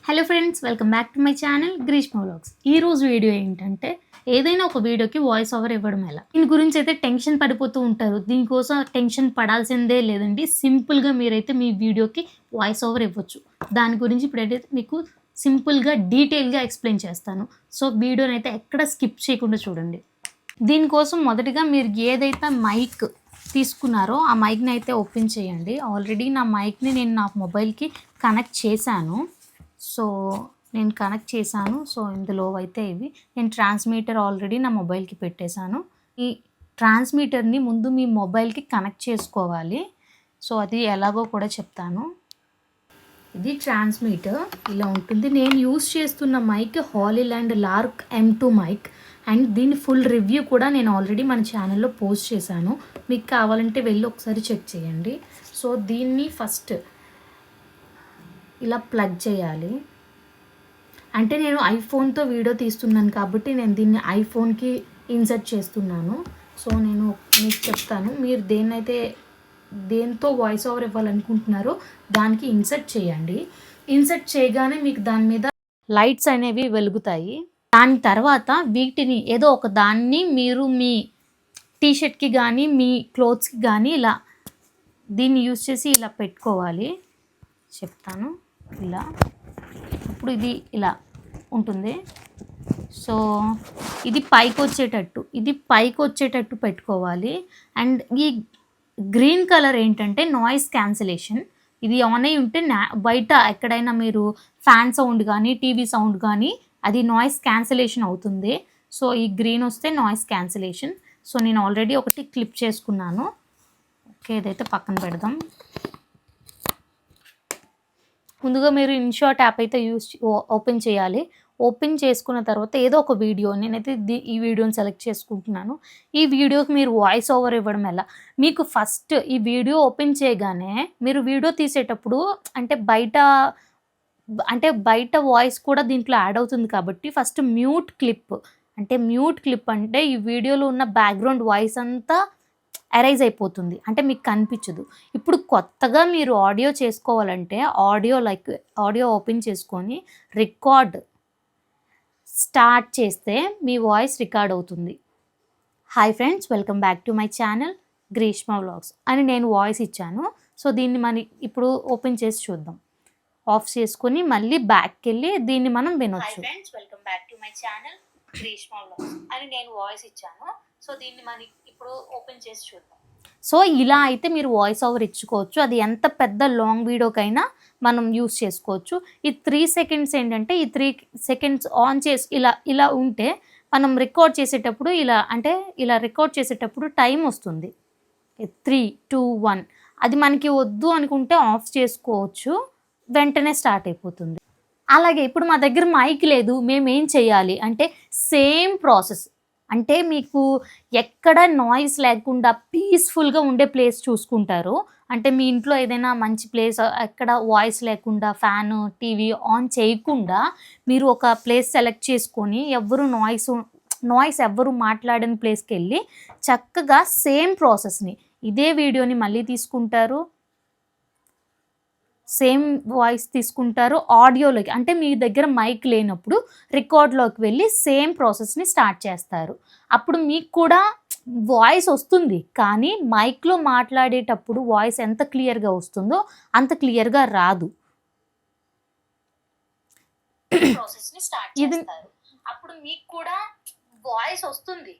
Hello friends, welcome back to my channel Greeshma vlogs. ఈ రోజు video ఏంటంటే ఏదైనా ఒక వీడియోకి వాయిస్ ఓవర్ ఇవ్వడం ఎలా. దీని గురించి అయితే టెన్షన్ పడిపోతూ ఉంటారు. దీనికోసం టెన్షన్ పడాల్సిందే లేదండి. సింపుల్గా మీరైతే మీ వీడియోకి వాయిస్ ఓవర్ ఇవ్వచ్చు. దాని గురించి ఇప్పుడైతే మీకు సింపుల్గా డీటెయిల్గా ఎక్స్ప్లెయిన్ చేస్తాను. సో వీడియోని అయితే ఎక్కడ స్కిప్ చేయకుండా చూడండి. దీనికోసం మొదటిగా మీరు ఏదైతే మైక్ తీసుకున్నారో ఆ మైక్ని అయితే ఓపెన్ చేయండి. ఆల్రెడీ నా మైక్ని నేను నా మొబైల్కి కనెక్ట్ చేశాను. సో నేను కనెక్ట్ చేశాను. సో ఇందులో అయితే ఇవి నేను ట్రాన్స్మీటర్ ఆల్రెడీ నా మొబైల్కి పెట్టేశాను. ఈ ట్రాన్స్మీటర్ని ముందు మీ మొబైల్కి కనెక్ట్ చేసుకోవాలి. సో అది ఎలాగో కూడా చెప్తాను. ఇది ట్రాన్స్మీటర్ ఇలా ఉంటుంది. నేను యూస్ చేస్తున్న mic Hollyland Lark M2 mic. And దీని ఫుల్ రివ్యూ కూడా నేను ఆల్రెడీ మన ఛానల్లో పోస్ట్ చేశాను. మీకు కావాలంటే వెళ్ళి ఒకసారి చెక్ చేయండి. సో దీన్ని ఫస్ట్ ఇలా ప్లగ్ చేయాలి. అంటే నేను ఐఫోన్తో వీడియో తీస్తున్నాను కాబట్టి నేను దీన్ని ఐఫోన్కి ఇన్సర్ట్ చేస్తున్నాను. సో నేను మీకు చెప్తాను, మీరు దేంతో వాయిస్ ఓవర్ ఇవ్వాలనుకుంటున్నారో దానికి ఇన్సర్ట్ చేయండి. ఇన్సర్ట్ చేయగానే మీకు దాని మీద లైట్స్ అనేవి వెలుగుతాయి. దాని తర్వాత వీటిని ఏదో ఒక దాన్ని మీరు మీ టీషర్ట్కి కానీ మీ క్లోత్స్కి కానీ ఇలా దీన్ని యూజ్ చేసి ఇలా పెట్టుకోవాలి. చెప్తాను. ఇలా ఇప్పుడు ఇది ఇలా ఉంటుంది. సో ఇది పైకి వచ్చేటట్టు పెట్టుకోవాలి. అండ్ ఈ గ్రీన్ కలర్ ఏంటంటే నాయిస్ క్యాన్సిలేషన్. ఇది ఆన్ అయి ఉంటే బయట ఎక్కడైనా మీరు ఫ్యాన్ సౌండ్ కానీ టీవీ సౌండ్ కానీ అది నాయిస్ క్యాన్సిలేషన్ అవుతుంది. సో ఈ గ్రీన్ వస్తే నాయిస్ క్యాన్సిలేషన్. సో నేను ఆల్రెడీ ఒకటి క్లిప్ చేసుకున్నాను. ఓకే, ఇదైతే పక్కన పెడదాం. ముందుగా మీరు ఇన్షాట్ యాప్ అయితే ఓపెన్ చేయాలి. ఓపెన్ చేసుకున్న తర్వాత ఏదో ఒక వీడియో, నేనైతే ఈ వీడియోని సెలెక్ట్ చేసుకుంటున్నాను. ఈ వీడియోకి మీరు వాయిస్ ఓవర్ ఇవ్వడం ఎలా, మీకు ఫస్ట్ ఈ వీడియో ఓపెన్ చేయగానే మీరు వీడియో తీసేటప్పుడు బయట వాయిస్ కూడా దీంట్లో యాడ్ అవుతుంది కాబట్టి ఫస్ట్ మ్యూట్ క్లిప్ అంటే ఈ వీడియోలో ఉన్న బ్యాక్గ్రౌండ్ వాయిస్ అంతా ఎరైజ్ అయిపోతుంది, అంటే మీకు కనిపించదు. ఇప్పుడు కొత్తగా మీరు ఆడియో చేసుకోవాలంటే ఆడియో ఓపెన్ చేసుకొని రికార్డ్ స్టార్ట్ చేస్తే మీ వాయిస్ రికార్డ్ అవుతుంది. Hi friends, welcome back to my channel Greeshma vlogs అని నేను వాయిస్ ఇచ్చాను. సో దీన్ని మనం ఇప్పుడు ఓపెన్ చేసి చూద్దాం. ఆఫ్ చేసుకొని మళ్ళీ బ్యాక్కి వెళ్ళి దీన్ని మనం వినొచ్చు. Hi friends, welcome back to my channel Greeshma vlogs అని నేను వాయిస్ ఇచ్చాను. సో దీన్ని మనం ఇప్పుడు ఓపెన్ చేసి చూద్దాం. సో ఇలా అయితే మీరు వాయిస్ ఓవర్ ఇచ్చుకోవచ్చు. అది ఎంత పెద్ద లాంగ్ వీడియోకైనా మనం యూస్ చేసుకోవచ్చు. ఈ 3 seconds ఏంటంటే ఈ 3 seconds ఆన్ చేసి ఇలా ఉంటే మనం రికార్డ్ చేసేటప్పుడు ఇలా రికార్డ్ చేసేటప్పుడు టైం వస్తుంది. 3, 2, 1 అది మనకి వద్దు అనుకుంటే ఆఫ్ చేసుకోవచ్చు, వెంటనే స్టార్ట్ అయిపోతుంది. అలాగే ఇప్పుడు మా దగ్గర మైక్ లేదు, మేమేం చేయాలి అంటే సేమ్ ప్రాసెస్. అంటే మీకు ఎక్కడ నాయిస్ లేకుండా పీస్ఫుల్గా ఉండే ప్లేస్ చూసుకుంటారు. అంటే మీ ఇంట్లో ఏదైనా మంచి ప్లేస్, ఎక్కడ వాయిస్ లేకుండా ఫ్యాన్ టీవీ ఆన్ చేయకుండా మీరు ఒక ప్లేస్ సెలెక్ట్ చేసుకొని నాయిస్ ఎవ్వరు మాట్లాడని ప్లేస్కి వెళ్ళి చక్కగా సేమ్ ప్రాసెస్ని ఇదే వీడియోని మళ్ళీ తీసుకుంటారు, సేమ్ వాయిస్ తీసుకుంటారు ఆడియోలోకి. అంటే మీ దగ్గర మైక్ లేనప్పుడు రికార్డ్లోకి వెళ్ళి సేమ్ ప్రాసెస్ని స్టార్ట్ చేస్తారు. అప్పుడు మీకు కూడా వాయిస్ వస్తుంది, కానీ మైక్లో మాట్లాడేటప్పుడు వాయిస్ ఎంత క్లియర్గా వస్తుందో అంత క్లియర్గా రాదు. ప్రాసెస్ని స్టార్ట్ చేస్తారు. అప్పుడు మీకు కూడా వాయిస్ వస్తుంది,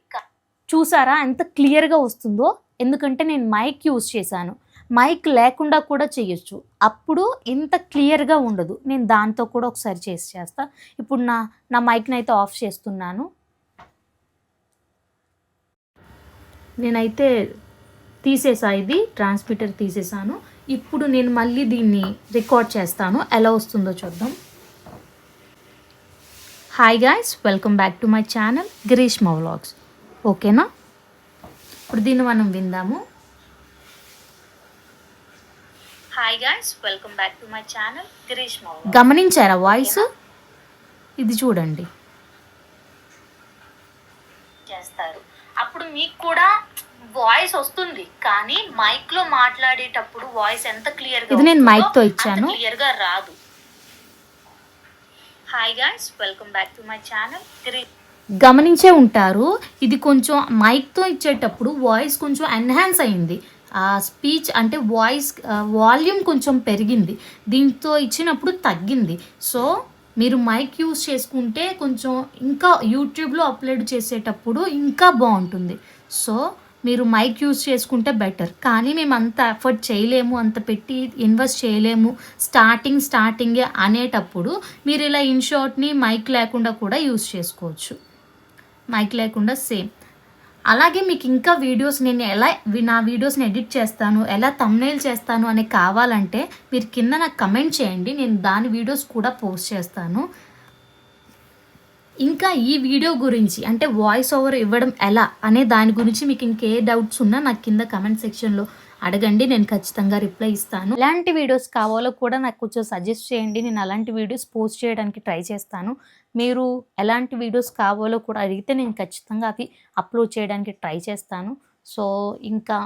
చూసారా ఎంత క్లియర్గా వస్తుందో? ఎందుకంటే నేను మైక్ యూజ్ చేశాను. మైక్ లేకుండా కూడా చేయొచ్చు, అప్పుడు ఇంత క్లియర్గా ఉండదు. నేను దాంతో కూడా ఒకసారి చేస్తా. ఇప్పుడు నా మైక్ని అయితే ఆఫ్ చేస్తున్నాను. నేనైతే ఇది ట్రాన్స్మిటర్ తీసేసాను. ఇప్పుడు నేను మళ్ళీ దీన్ని రికార్డ్ చేస్తాను, ఎలా వస్తుందో చూద్దాం. Hi guys, welcome back to my channel Greeshma vlogs. ఓకేనా? ఇప్పుడు దీన్ని మనం విందాము. Hi guys, welcome back to my channel Greeshma. గమనించారా వాయిస్? ఇది చూడండి. చేస్తారు. అప్పుడు మీకు కూడా వాయిస్ వస్తుంది, కానీ మైక్లో మాట్లాడేటప్పుడు వాయిస్ ఎంత క్లియర్గా, ఇది నేను మైక్తో ఇచ్చాను, క్లియర్గా రాదు. Hi guys, welcome back to my channel. గమనించే ఉంటారు, ఇది కొంచెం మైక్తో ఇచ్చేటప్పుడు వాయిస్ కొంచెం ఎన్హాన్స్ అయింది. ఆ స్పీచ్ అంటే వాయిస్ వాల్యూమ్ కొంచెం పెరిగింది, దీంతో ఇచ్చినప్పుడు తగ్గింది. సో మీరు మైక్ యూస్ చేసుకుంటే కొంచెం ఇంకా యూట్యూబ్లో అప్లోడ్ చేసేటప్పుడు ఇంకా బాగుంటుంది. సో మీరు మైక్ యూస్ చేసుకుంటే బెటర్. కానీ మేము అంత ఎఫర్ట్ చేయలేము, అంత పెట్టి ఇన్వెస్ట్ చేయలేము స్టార్టింగే అనేటప్పుడు మీరు ఇలా ఇన్షార్ట్ని మైక్ లేకుండా కూడా యూస్ చేసుకోవచ్చు. మైక్ లేకుండా సేమ్. అలాగే మీకు ఇంకా వీడియోస్ నేను ఎలా నా వీడియోస్ని ఎడిట్ చేస్తాను, ఎలా థంబ్నెయిల్ చేస్తాను అని కావాలంటే మీరు కింద నాకు కమెంట్ చేయండి, నేను దాని వీడియోస్ కూడా పోస్ట్ చేస్తాను. ఇంకా ఈ వీడియో గురించి అంటే వాయిస్ ఓవర్ ఇవ్వడం ఎలా అనే దాని గురించి మీకు ఇంకే డౌట్స్ ఉన్నా నాకు కింద కమెంట్ సెక్షన్లో అడగండి, నేను ఖచ్చితంగా రిప్లై ఇస్తాను. ఎలాంటి వీడియోస్ కావాలో కూడా నాకు కొంచెం సజెస్ట్ చేయండి, నేను అలాంటి వీడియోస్ పోస్ట్ చేయడానికి ట్రై చేస్తాను. మీరు ఎలాంటి వీడియోస్ కావాలో కూడా అడిగితే నేను ఖచ్చితంగా అవి అప్లోడ్ చేయడానికి ట్రై చేస్తాను. సో ఇంకా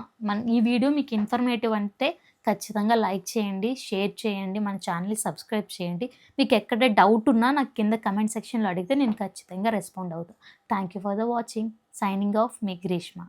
ఈ వీడియో మీకు ఇన్ఫర్మేటివ్ అంటే ఖచ్చితంగా లైక్ చేయండి, షేర్ చేయండి, మన ఛానల్ని సబ్స్క్రైబ్ చేయండి. మీకు ఎక్కడ డౌట్ ఉన్నా నాకు కింద కమెంట్ సెక్షన్లో అడిగితే నేను ఖచ్చితంగా రెస్పాండ్ అవుతాను. Thank you for the watching. Signing off మీ గ్రీష్మ.